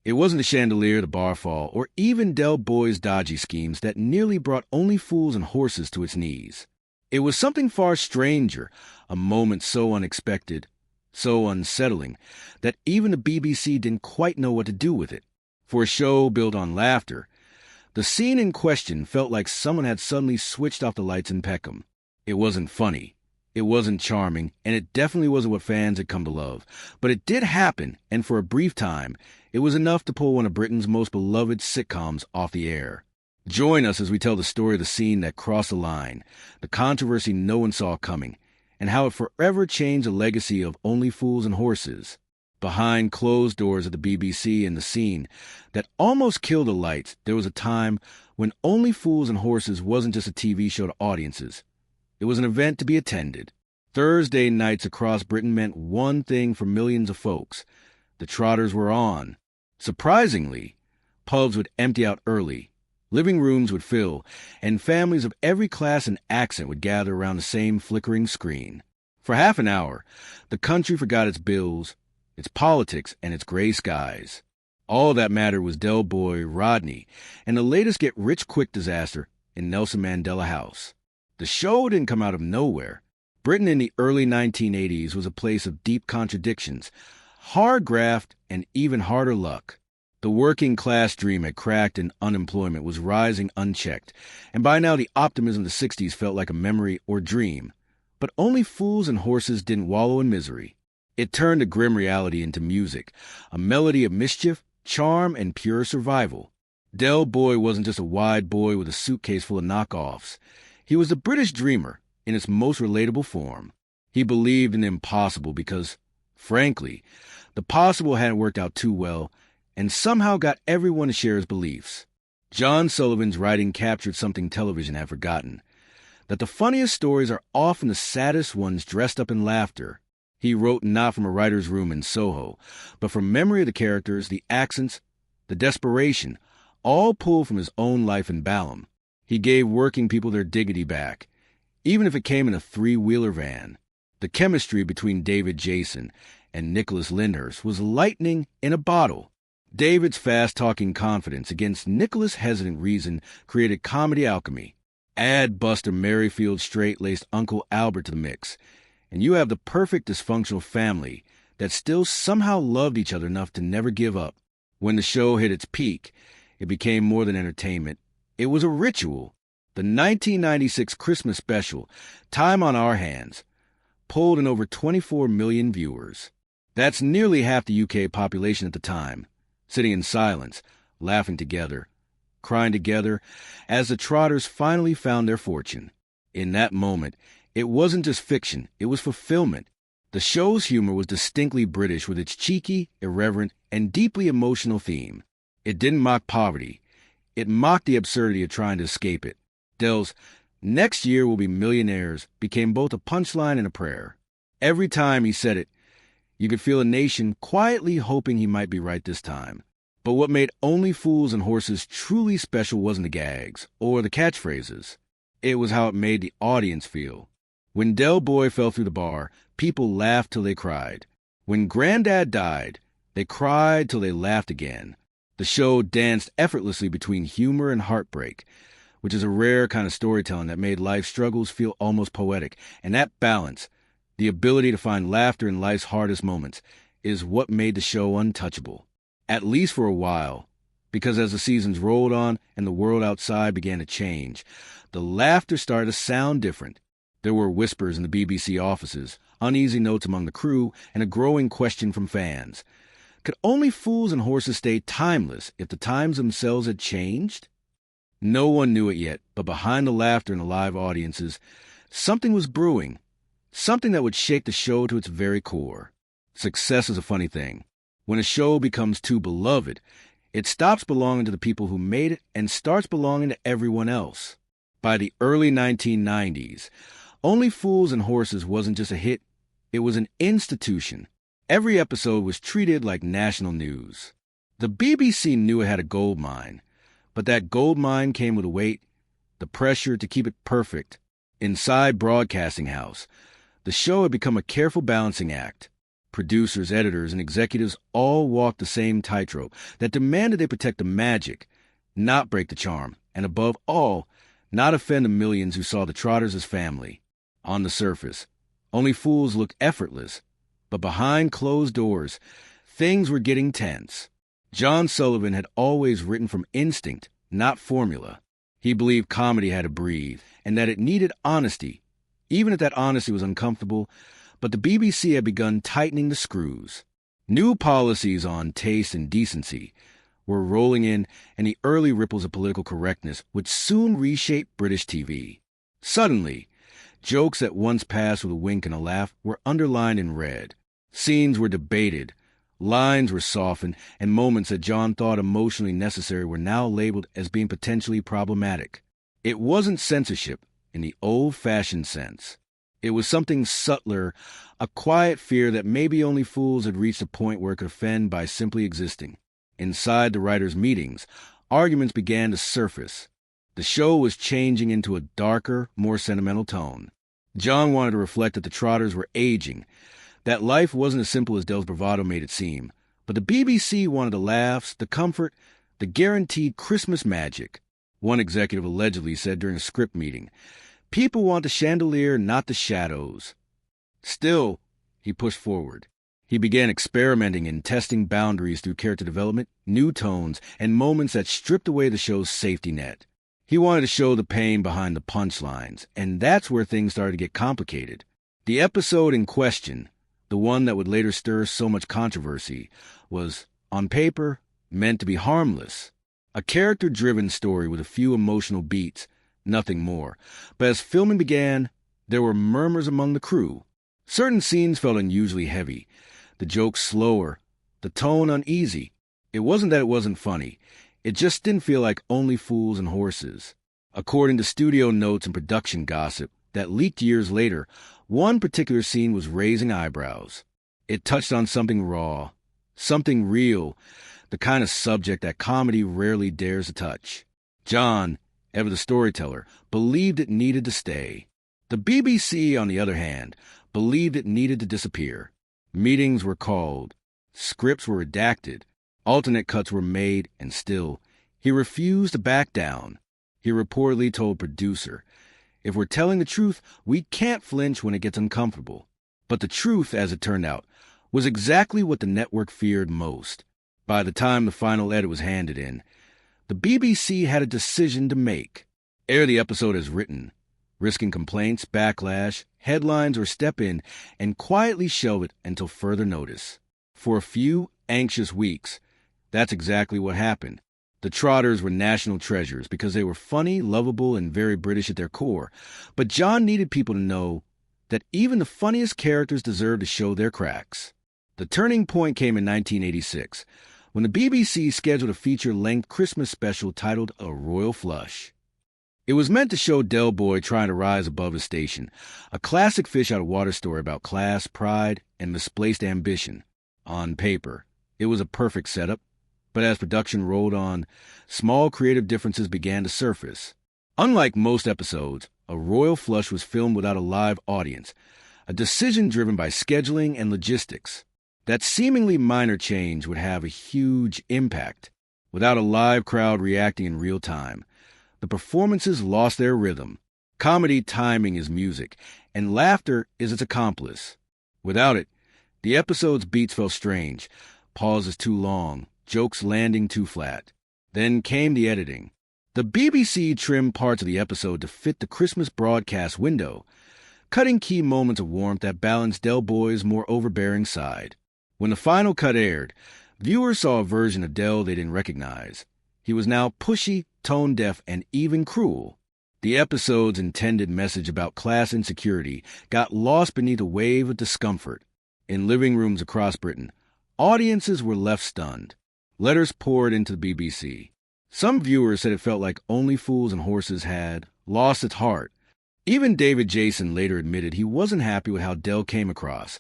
It wasn't the chandelier, the bar fall, or even Del Boy's dodgy schemes that nearly brought Only Fools and Horses to its knees. It was something far stranger, a moment so unexpected, so unsettling, that even the BBC didn't quite know what to do with it. For a show built on laughter, the scene in question felt like someone had suddenly switched off the lights in Peckham. It wasn't funny. It wasn't charming, and it definitely wasn't what fans had come to love. But it did happen, and for a brief time, it was enough to pull one of Britain's most beloved sitcoms off the air. Join us as we tell the story of the scene that crossed the line, the controversy no one saw coming, and how it forever changed the legacy of Only Fools and Horses. Behind closed doors at the BBC and the scene that almost killed the lights, there was a time when Only Fools and Horses wasn't just a TV show to audiences. It was an event to be attended. Thursday nights across Britain meant one thing for millions of folks. The Trotters were on. Surprisingly, pubs would empty out early, living rooms would fill, and families of every class and accent would gather around the same flickering screen. For half an hour, the country forgot its bills, its politics, and its gray skies. All that mattered was Del Boy, Rodney, and the latest get-rich-quick disaster in Nelson Mandela House. The show didn't come out of nowhere. Britain in the early 1980s was a place of deep contradictions, hard graft, and even harder luck. The working-class dream had cracked and unemployment was rising unchecked, and by now the optimism of the 60s felt like a memory or dream. But Only Fools and Horses didn't wallow in misery. It turned a grim reality into music, a melody of mischief, charm, and pure survival. Del Boy wasn't just a wide boy with a suitcase full of knockoffs. He was the British dreamer in its most relatable form. He believed in the impossible because, frankly, the possible hadn't worked out too well and somehow got everyone to share his beliefs. John Sullivan's writing captured something television had forgotten, that the funniest stories are often the saddest ones dressed up in laughter. He wrote not from a writer's room in Soho, but from memory of the characters, the accents, the desperation, all pulled from his own life in Balham. He gave working people their dignity back, even if it came in a three-wheeler van. The chemistry between David Jason and Nicholas Lyndhurst was lightning in a bottle. David's fast-talking confidence against Nicholas' hesitant reason created comedy alchemy. Add Buster Merrifield's straight-laced Uncle Albert to the mix, and you have the perfect dysfunctional family that still somehow loved each other enough to never give up. When the show hit its peak, it became more than entertainment. It was a ritual. The 1996 Christmas special, Time on Our Hands, pulled in over 24 million viewers. That's nearly half the UK population at the time, sitting in silence, laughing together, crying together, as the Trotters finally found their fortune. In that moment, it wasn't just fiction, it was fulfillment. The show's humor was distinctly British with its cheeky, irreverent, and deeply emotional theme. It didn't mock poverty. It mocked the absurdity of trying to escape it. Del's "next year will be millionaires" became both a punchline and a prayer. Every time he said it, you could feel a nation quietly hoping he might be right this time. But what made Only Fools and Horses truly special wasn't the gags or the catchphrases. It was how it made the audience feel. When Del Boy fell through the bar, people laughed till they cried. When Granddad died, they cried till they laughed again. The show danced effortlessly between humor and heartbreak, which is a rare kind of storytelling that made life's struggles feel almost poetic. And that balance, the ability to find laughter in life's hardest moments, is what made the show untouchable. At least for a while, because as the seasons rolled on and the world outside began to change, the laughter started to sound different. There were whispers in the BBC offices, uneasy notes among the crew, and a growing question from fans. Could Only Fools and Horses stay timeless if the times themselves had changed? No one knew it yet, but behind the laughter in the live audiences, something was brewing, something that would shake the show to its very core. Success is a funny thing. When a show becomes too beloved, it stops belonging to the people who made it and starts belonging to everyone else. By the early 1990s, Only Fools and Horses wasn't just a hit, it was an institution. Every episode was treated like national news. The BBC knew it had a gold mine, but that gold mine came with a weight, the pressure to keep it perfect. Inside Broadcasting House, the show had become a careful balancing act. producers, editors, and executives all walked the same tightrope that demanded they protect the magic, not break the charm, and above all, not offend the millions who saw the Trotters as family. On the surface, Only Fools looked effortless, but behind closed doors, things were getting tense. John Sullivan had always written from instinct, not formula. He believed comedy had to breathe, and that it needed honesty, even if that honesty was uncomfortable, but the BBC had begun tightening the screws. New policies on taste and decency were rolling in, and the early ripples of political correctness would soon reshape British TV. Suddenly, jokes that once passed with a wink and a laugh were underlined in red. Scenes were debated, lines were softened, and moments that John thought emotionally necessary were now labeled as being potentially problematic. It wasn't censorship in the old-fashioned sense. It was something subtler, a quiet fear that maybe Only Fools had reached a point where it could offend by simply existing. Inside the writers' meetings, arguments began to surface. The show was changing into a darker, more sentimental tone. John wanted to reflect that the Trotters were aging, that life wasn't as simple as Del's bravado made it seem, but the BBC wanted the laughs, the comfort, the guaranteed Christmas magic. One executive allegedly said during a script meeting, "People want the chandelier, not the shadows." Still, he pushed forward. He began experimenting and testing boundaries through character development, new tones, and moments that stripped away the show's safety net. He wanted to show the pain behind the punchlines, and that's where things started to get complicated. The episode in question, the one that would later stir so much controversy, was, on paper, meant to be harmless. A character-driven story with a few emotional beats, nothing more. But as filming began, there were murmurs among the crew. Certain scenes felt unusually heavy, the jokes slower, the tone uneasy. It wasn't that it wasn't funny. It just didn't feel like Only Fools and Horses. According to studio notes and production gossip that leaked years later, one particular scene was raising eyebrows. It touched on something raw, something real, the kind of subject that comedy rarely dares to touch. John, ever the storyteller, believed it needed to stay. The BBC, on the other hand, believed it needed to disappear. Meetings were called. Scripts were redacted. Alternate cuts were made, and still, he refused to back down. He reportedly told producer, "If we're telling the truth, we can't flinch when it gets uncomfortable." But the truth, as it turned out, was exactly what the network feared most. By the time the final edit was handed in, the BBC had a decision to make. Air the episode as written, risking complaints, backlash, headlines, or step in and quietly shelve it until further notice. For a few anxious weeks, that's exactly what happened. The Trotters were national treasures because they were funny, lovable, and very British at their core. But John needed people to know that even the funniest characters deserved to show their cracks. The turning point came in 1986, when the BBC scheduled a feature-length Christmas special titled A Royal Flush. It was meant to show Del Boy trying to rise above his station, a classic fish-out-of-water story about class, pride, and misplaced ambition. On paper, it was a perfect setup, but as production rolled on, small creative differences began to surface. Unlike most episodes, A Royal Flush was filmed without a live audience, a decision driven by scheduling and logistics. That seemingly minor change would have a huge impact. Without a live crowd reacting in real time, the performances lost their rhythm. Comedy timing is music, and laughter is its accomplice. Without it, the episode's beats felt strange, pauses too long, jokes landing too flat. Then came the editing. The BBC trimmed parts of the episode to fit the Christmas broadcast window, cutting key moments of warmth that balanced Del Boy's more overbearing side. When the final cut aired, viewers saw a version of Del they didn't recognize. He was now pushy, tone-deaf, and even cruel. The episode's intended message about class insecurity got lost beneath a wave of discomfort. In living rooms across Britain, audiences were left stunned. Letters poured into the BBC. Some viewers said it felt like Only Fools and Horses had lost its heart. Even David Jason later admitted he wasn't happy with how Del came across,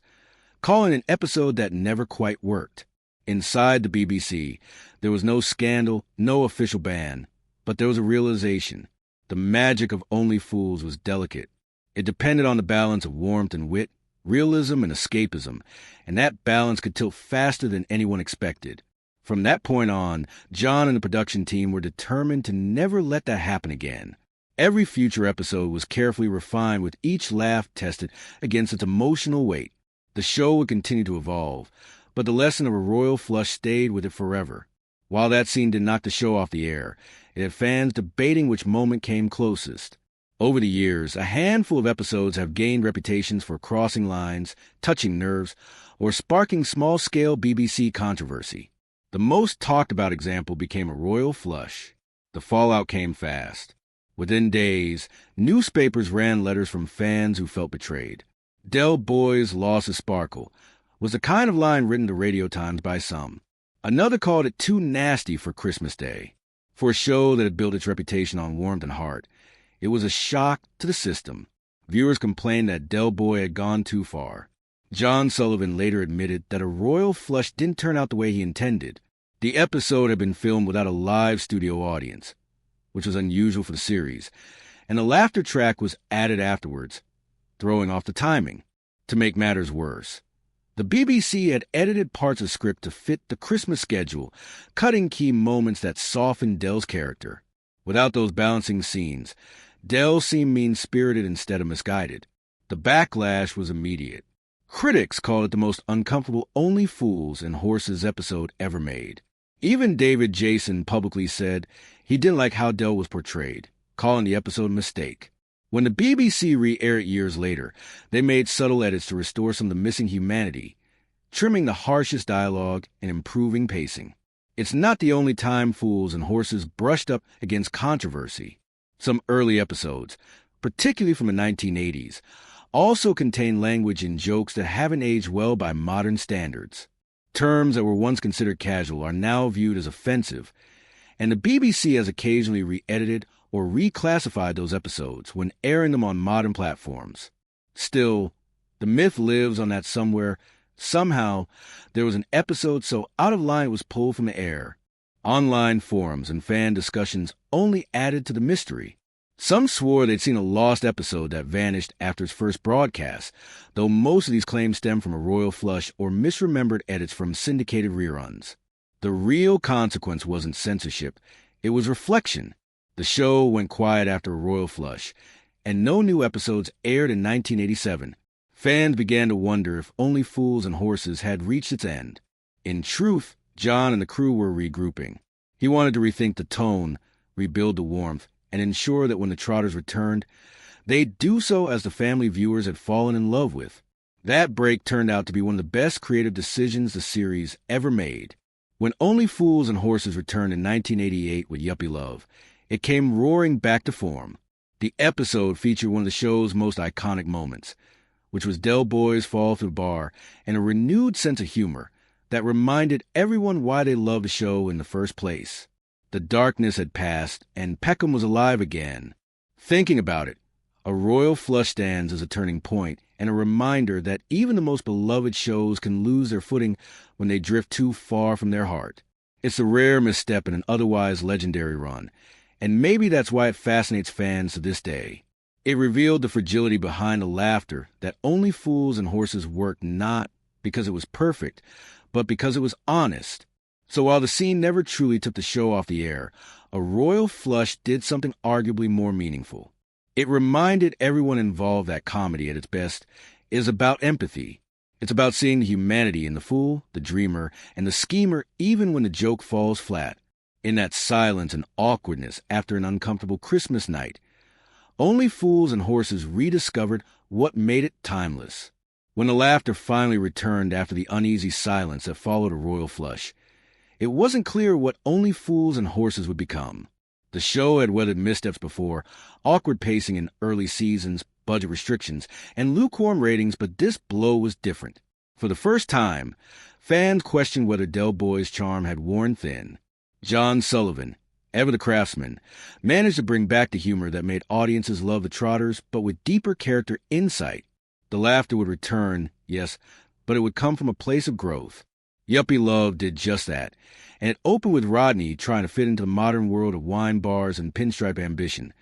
calling an episode that never quite worked. Inside the BBC, there was no scandal, no official ban, but there was a realization. The magic of Only Fools was delicate. It depended on the balance of warmth and wit, realism and escapism, and that balance could tilt faster than anyone expected. From that point on, John and the production team were determined to never let that happen again. Every future episode was carefully refined, with each laugh tested against its emotional weight. The show would continue to evolve, but the lesson of a royal flush stayed with it forever. While that scene did knock the show off the air, it had fans debating which moment came closest. Over the years, a handful of episodes have gained reputations for crossing lines, touching nerves, or sparking small-scale BBC controversy. The most talked-about example became a royal flush. The fallout came fast. Within days, newspapers ran letters from fans who felt betrayed. Del Boy's loss of sparkle was the kind of line written to Radio Times by some. Another called it too nasty for Christmas Day. For a show that had built its reputation on warmth and heart, it was a shock to the system. Viewers complained that Del Boy had gone too far. John Sullivan later admitted that a royal flush didn't turn out the way he intended. The episode had been filmed without a live studio audience, which was unusual for the series, and a laughter track was added afterwards, throwing off the timing. To make matters worse, the BBC had edited parts of the script to fit the Christmas schedule, cutting key moments that softened Del's character. Without those balancing scenes, Del seemed mean-spirited instead of misguided. The backlash was immediate. Critics called it the most uncomfortable Only Fools and Horses episode ever made. Even David Jason publicly said he didn't like how Del was portrayed, calling the episode a mistake. When the BBC re-aired it years later, they made subtle edits to restore some of the missing humanity, trimming the harshest dialogue and improving pacing. It's not the only time Fools and Horses brushed up against controversy. Some early episodes, particularly from the 1980s, also contain language and jokes that haven't aged well by modern standards. Terms that were once considered casual are now viewed as offensive, and the BBC has occasionally re-edited or reclassified those episodes when airing them on modern platforms. Still, the myth lives on that somehow, there was an episode so out of line it was pulled from the air. Online forums and fan discussions only added to the mystery. Some swore they'd seen a lost episode that vanished after its first broadcast, though most of these claims stem from a royal flush or misremembered edits from syndicated reruns. The real consequence wasn't censorship, it was reflection. The show went quiet after a royal flush, and no new episodes aired in 1987. Fans began to wonder if Only Fools and Horses had reached its end. In truth, John and the crew were regrouping. He wanted to rethink the tone, rebuild the warmth, and ensure that when the Trotters returned, they'd do so as the family viewers had fallen in love with. That break turned out to be one of the best creative decisions the series ever made. When Only Fools and Horses returned in 1988 with Yuppie Love, it came roaring back to form. The episode featured one of the show's most iconic moments, which was Del Boy's fall through the bar and a renewed sense of humor that reminded everyone why they loved the show in the first place. The darkness had passed, and Peckham was alive again. Thinking about it, a royal flush stands as a turning point and a reminder that even the most beloved shows can lose their footing when they drift too far from their heart. It's a rare misstep in an otherwise legendary run, and maybe that's why it fascinates fans to this day. It revealed the fragility behind the laughter that Only Fools and Horses worked not because it was perfect, but because it was honest. So while the scene never truly took the show off the air, a royal flush did something arguably more meaningful. It reminded everyone involved that comedy at its best is about empathy. It's about seeing the humanity in the fool, the dreamer, and the schemer even when the joke falls flat. In that silence and awkwardness after an uncomfortable Christmas night, Only Fools and Horses rediscovered what made it timeless. When the laughter finally returned after the uneasy silence that followed a royal flush, it wasn't clear what Only Fools and Horses would become. The show had weathered missteps before, awkward pacing in early seasons, budget restrictions, and lukewarm ratings, but this blow was different. For the first time, fans questioned whether Del Boy's charm had worn thin. John Sullivan, ever the craftsman, managed to bring back the humor that made audiences love the Trotters, but with deeper character insight. The laughter would return, yes, but it would come from a place of growth. Yuppie Love did just that, and it opened with Rodney trying to fit into the modern world of wine bars and pinstripe ambition,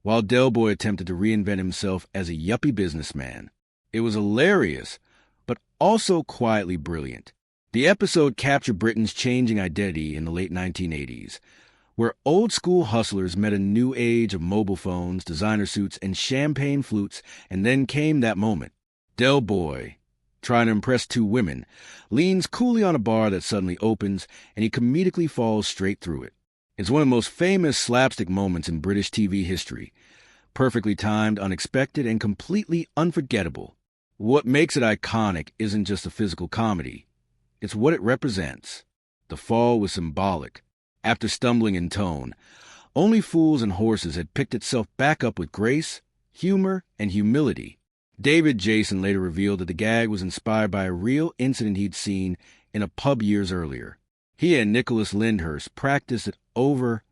while Del Boy attempted to reinvent himself as a yuppie businessman. It was hilarious, but also quietly brilliant. The episode captured Britain's changing identity in the late 1980s, where old-school hustlers met a new age of mobile phones, designer suits, and champagne flutes, and then came that moment. Del Boy, trying to impress two women, leans coolly on a bar that suddenly opens, and he comedically falls straight through it. It's one of the most famous slapstick moments in British TV history. Perfectly timed, unexpected, and completely unforgettable. What makes it iconic isn't just the physical comedy. It's what it represents. The fall was symbolic. After stumbling in tone, Only Fools and Horses had picked itself back up with grace, humor, and humility. David Jason later revealed that the gag was inspired by a real incident he'd seen in a pub years earlier. He and Nicholas Lyndhurst practiced it over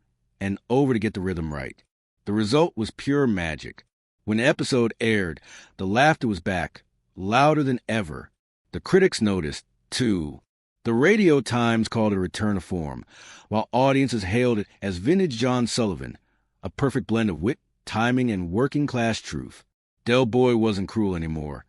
and over to get the rhythm right. The result was pure magic. When the episode aired, the laughter was back, louder than ever. The critics noticed, too. The Radio Times called it a return to form, while audiences hailed it as vintage John Sullivan, a perfect blend of wit, timing, and working-class truth. Del Boy wasn't cruel anymore.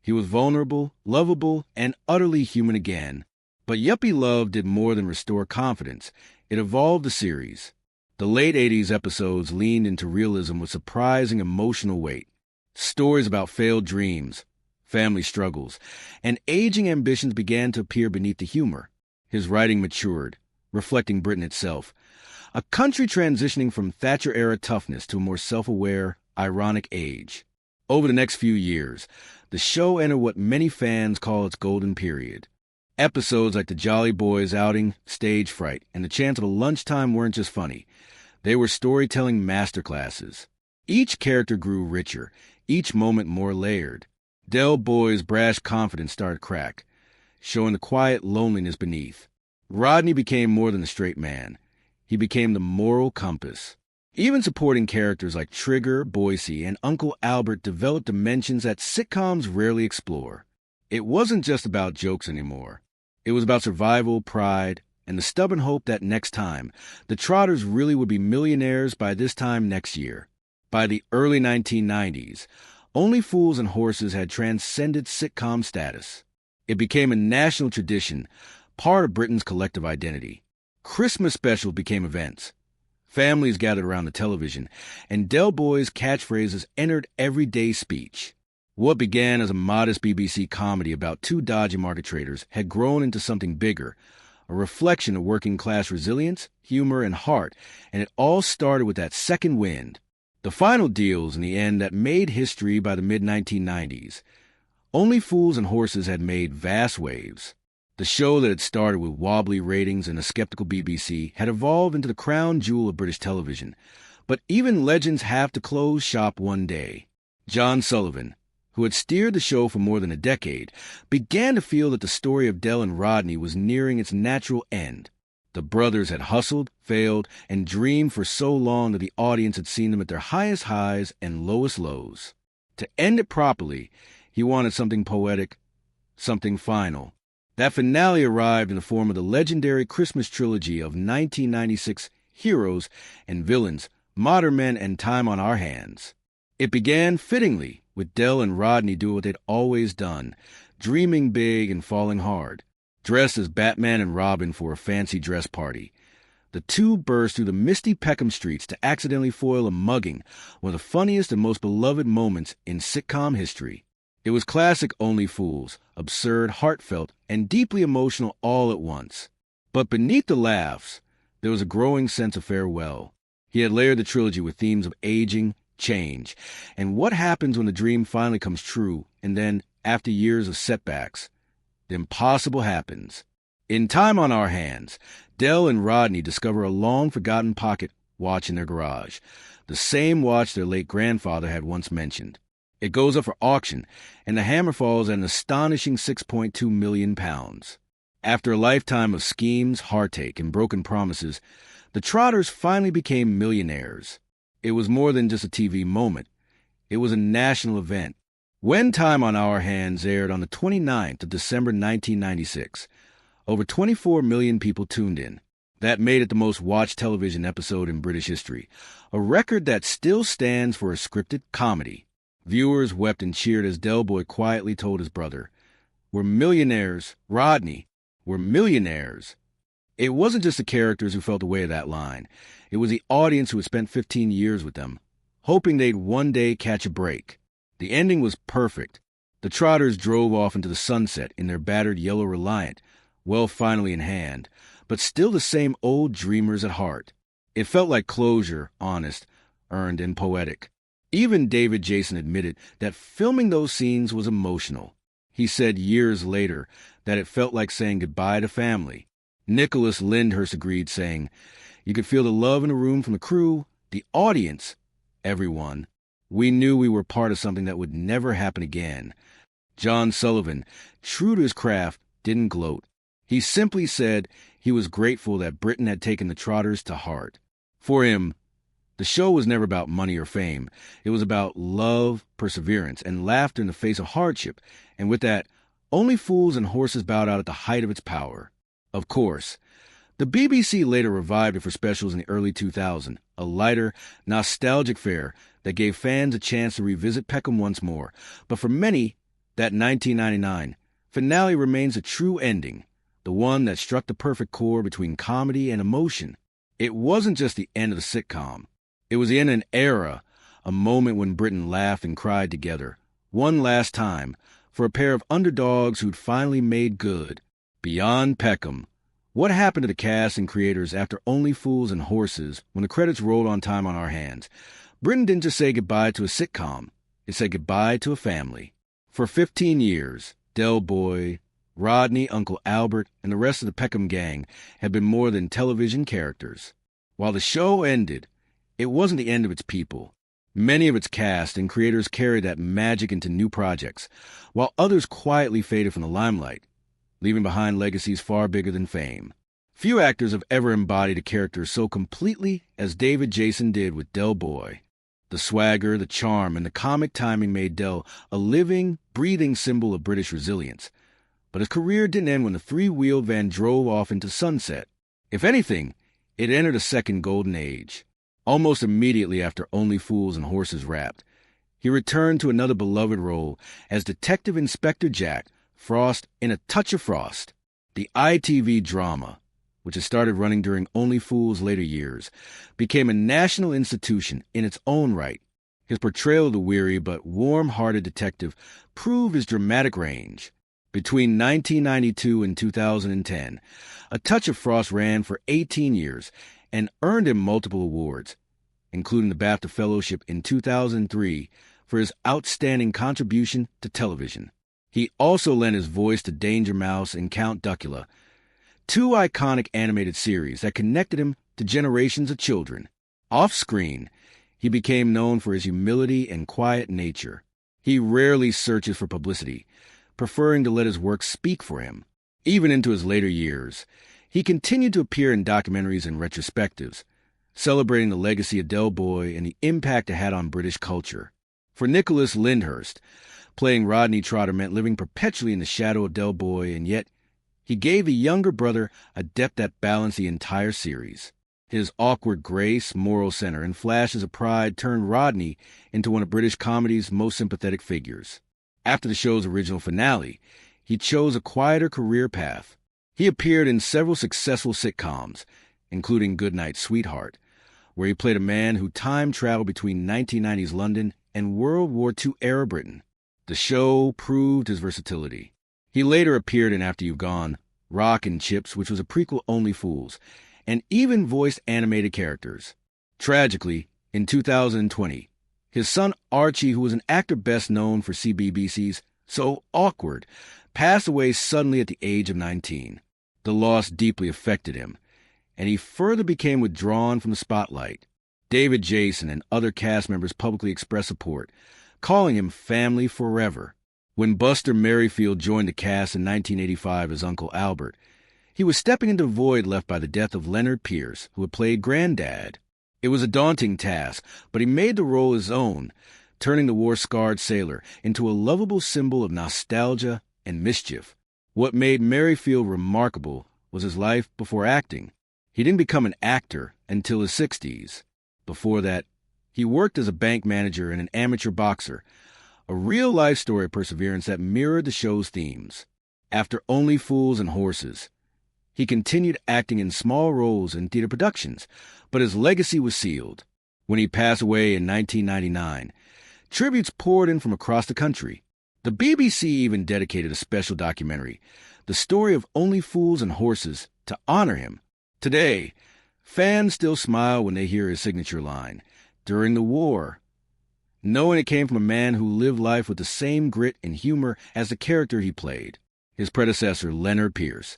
He was vulnerable, lovable, and utterly human again. But Yuppie Love did more than restore confidence. It evolved the series. The late 80s episodes leaned into realism with surprising emotional weight. Stories about failed dreams, family struggles, and aging ambitions began to appear beneath the humor. His writing matured, reflecting Britain itself. A country transitioning from Thatcher-era toughness to a more self-aware, ironic age. Over the next few years, the show entered what many fans call its golden period. Episodes like the Jolly Boys outing, Stage Fright, and The Chance of a Lunchtime weren't just funny. They were storytelling masterclasses. Each character grew richer, each moment more layered. Del Boy's brash confidence started to crack, showing the quiet loneliness beneath. Rodney became more than a straight man. He became the moral compass. Even supporting characters like Trigger, Boise, and Uncle Albert developed dimensions that sitcoms rarely explore. It wasn't just about jokes anymore. It was about survival, pride, and the stubborn hope that next time, the Trotters really would be millionaires by this time next year. By the early 1990s, Only Fools and Horses had transcended sitcom status. It became a national tradition, part of Britain's collective identity. Christmas specials became events. Families gathered around the television, and Del Boy's catchphrases entered everyday speech. What began as a modest BBC comedy about two dodgy market traders had grown into something bigger, a reflection of working-class resilience, humor, and heart, and it all started with that second wind. The final deals in the end that made history by the mid-1990s. Only Fools and Horses had made vast waves. The show that had started with wobbly ratings and a skeptical BBC had evolved into the crown jewel of British television. But even legends have to close shop one day. John Sullivan, who had steered the show for more than a decade, began to feel that the story of Del and Rodney was nearing its natural end. The brothers had hustled, failed, and dreamed for so long that the audience had seen them at their highest highs and lowest lows. To end it properly, he wanted something poetic, something final. That finale arrived in the form of the legendary Christmas trilogy of 1996 heroes and villains, Modern Men and Time on Our Hands. It began fittingly with Del and Rodney doing what they'd always done, dreaming big and falling hard. Dressed as Batman and Robin for a fancy dress party, the two burst through the misty Peckham streets to accidentally foil a mugging, one of the funniest and most beloved moments in sitcom history. It was classic Only Fools, absurd, heartfelt, and deeply emotional all at once. But beneath the laughs, there was a growing sense of farewell. He had layered the trilogy with themes of aging, change, and what happens when the dream finally comes true, and then, after years of setbacks, the impossible happens. In Time on Our Hands, Del and Rodney discover a long-forgotten pocket watch in their garage, the same watch their late grandfather had once mentioned. It goes up for auction, and the hammer falls at an astonishing £6.2 million. After a lifetime of schemes, heartache, and broken promises, the Trotters finally became millionaires. It was more than just a TV moment. It was a national event. When Time on Our Hands aired on the 29th of December 1996, over 24 million people tuned in. That made it the most watched television episode in British history, a record that still stands for a scripted comedy. Viewers wept and cheered as Del Boy quietly told his brother, "We're millionaires, Rodney. We're millionaires." It wasn't just the characters who felt the weight of that line. It was the audience who had spent 15 years with them, hoping they'd one day catch a break. The ending was perfect. The Trotters drove off into the sunset in their battered yellow Reliant, wealth finally in hand, but still the same old dreamers at heart. It felt like closure, honest, earned, and poetic. Even David Jason admitted that filming those scenes was emotional. He said years later that it felt like saying goodbye to family. Nicholas Lyndhurst agreed, saying, "You could feel the love in the room from the crew, the audience, everyone. We knew we were part of something that would never happen again." John Sullivan, true to his craft, didn't gloat. He simply said he was grateful that Britain had taken the Trotters to heart. For him, the show was never about money or fame. It was about love, perseverance, and laughter in the face of hardship, and with that, only fools and horses bowed out at the height of its power. Of course, the BBC later revived it for specials in the early 2000s, a lighter, nostalgic fare that gave fans a chance to revisit Peckham once more. But for many, that 1999 finale remains a true ending, the one that struck the perfect chord between comedy and emotion. It wasn't just the end of the sitcom. It was the end of an era, a moment when Britain laughed and cried together, one last time, for a pair of underdogs who'd finally made good. Beyond Peckham, what happened to the cast and creators after Only Fools and Horses when the credits rolled on Time on Our Hands? Britain didn't just say goodbye to a sitcom. It said goodbye to a family. For 15 years, Del Boy, Rodney, Uncle Albert, and the rest of the Peckham gang had been more than television characters. While the show ended, it wasn't the end of its people. Many of its cast and creators carried that magic into new projects, while others quietly faded from the limelight, leaving behind legacies far bigger than fame. Few actors have ever embodied a character so completely as David Jason did with Del Boy. The swagger, the charm, and the comic timing made Del a living, breathing symbol of British resilience. But his career didn't end when the three-wheeled van drove off into sunset. If anything, it entered a second golden age. Almost immediately after Only Fools and Horses wrapped, he returned to another beloved role as Detective Inspector Jack Frost in A Touch of Frost. The ITV drama, which had started running during Only Fools' later years, became a national institution in its own right. His portrayal of the weary but warm-hearted detective proved his dramatic range. Between 1992 and 2010, A Touch of Frost ran for 18 years and earned him multiple awards, including the BAFTA Fellowship in 2003 for his outstanding contribution to television. He also lent his voice to Danger Mouse and Count Duckula, two iconic animated series that connected him to generations of children. Off-screen, he became known for his humility and quiet nature. He rarely searches for publicity, preferring to let his work speak for him. Even into his later years, he continued to appear in documentaries and retrospectives, celebrating the legacy of Del Boy and the impact it had on British culture. For Nicholas Lyndhurst, playing Rodney Trotter meant living perpetually in the shadow of Del Boy, and yet he gave the younger brother a depth that balanced the entire series. His awkward grace, moral center, and flashes of pride turned Rodney into one of British comedy's most sympathetic figures. After the show's original finale, he chose a quieter career path. He appeared in several successful sitcoms, including Goodnight, Sweetheart, where he played a man who time-traveled between 1990s London and World War II-era Britain. The show proved his versatility. He later appeared in After You've Gone, Rock and Chips, which was a prequel Only Fools, and even voiced animated characters. Tragically, in 2020, his son Archie, who was an actor best known for CBBC's So Awkward, passed away suddenly at the age of 19. The loss deeply affected him, and he further became withdrawn from the spotlight. David Jason and other cast members publicly expressed support, calling him family forever. When Buster Merrifield joined the cast in 1985 as Uncle Albert, he was stepping into the void left by the death of Leonard Pierce, who had played Granddad. It was a daunting task, but he made the role his own, turning the war-scarred sailor into a lovable symbol of nostalgia and mischief. What made Merrifield remarkable was his life before acting. He didn't become an actor until his 60s. Before that, He worked as a bank manager and an amateur boxer, a real-life story of perseverance that mirrored the show's themes. After Only Fools and Horses, he continued acting in small roles in theater productions, but his legacy was sealed. When he passed away in 1999, tributes poured in from across the country. The BBC even dedicated a special documentary, The Story of Only Fools and Horses, to honor him. Today, fans still smile when they hear his signature line, "During the war," knowing it came from a man who lived life with the same grit and humor as the character he played. His predecessor, Leonard Pierce,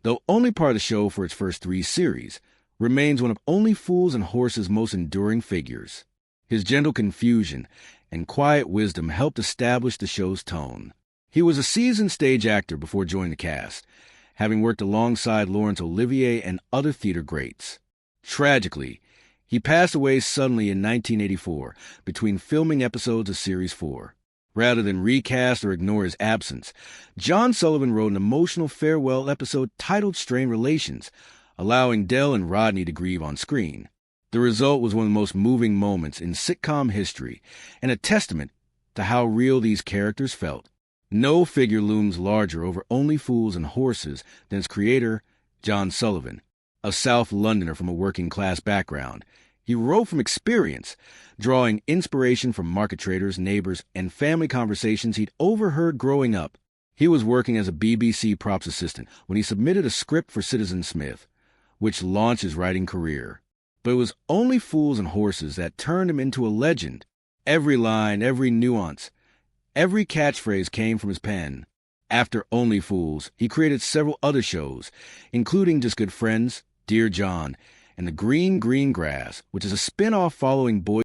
though only part of the show for its first 3 series, remains one of Only Fools and Horses' most enduring figures. His gentle confusion and quiet wisdom helped establish the show's tone. He was a seasoned stage actor before joining the cast, having worked alongside Laurence Olivier and other theater greats. Tragically, he passed away suddenly in 1984 between filming episodes of Series 4. Rather than recast or ignore his absence, John Sullivan wrote an emotional farewell episode titled Strained Relations, allowing Del and Rodney to grieve on screen. The result was one of the most moving moments in sitcom history and a testament to how real these characters felt. No figure looms larger over Only Fools and Horses than its creator, John Sullivan, a South Londoner from a working-class background. He wrote from experience, drawing inspiration from market traders, neighbors, and family conversations he'd overheard growing up. He was working as a BBC props assistant when he submitted a script for Citizen Smith, which launched his writing career. But it was Only Fools and Horses that turned him into a legend. Every line, every nuance, every catchphrase came from his pen. After Only Fools, he created several other shows, including Just Good Friends, Dear John, and The Green Green Grass, which is a spin-off following Boy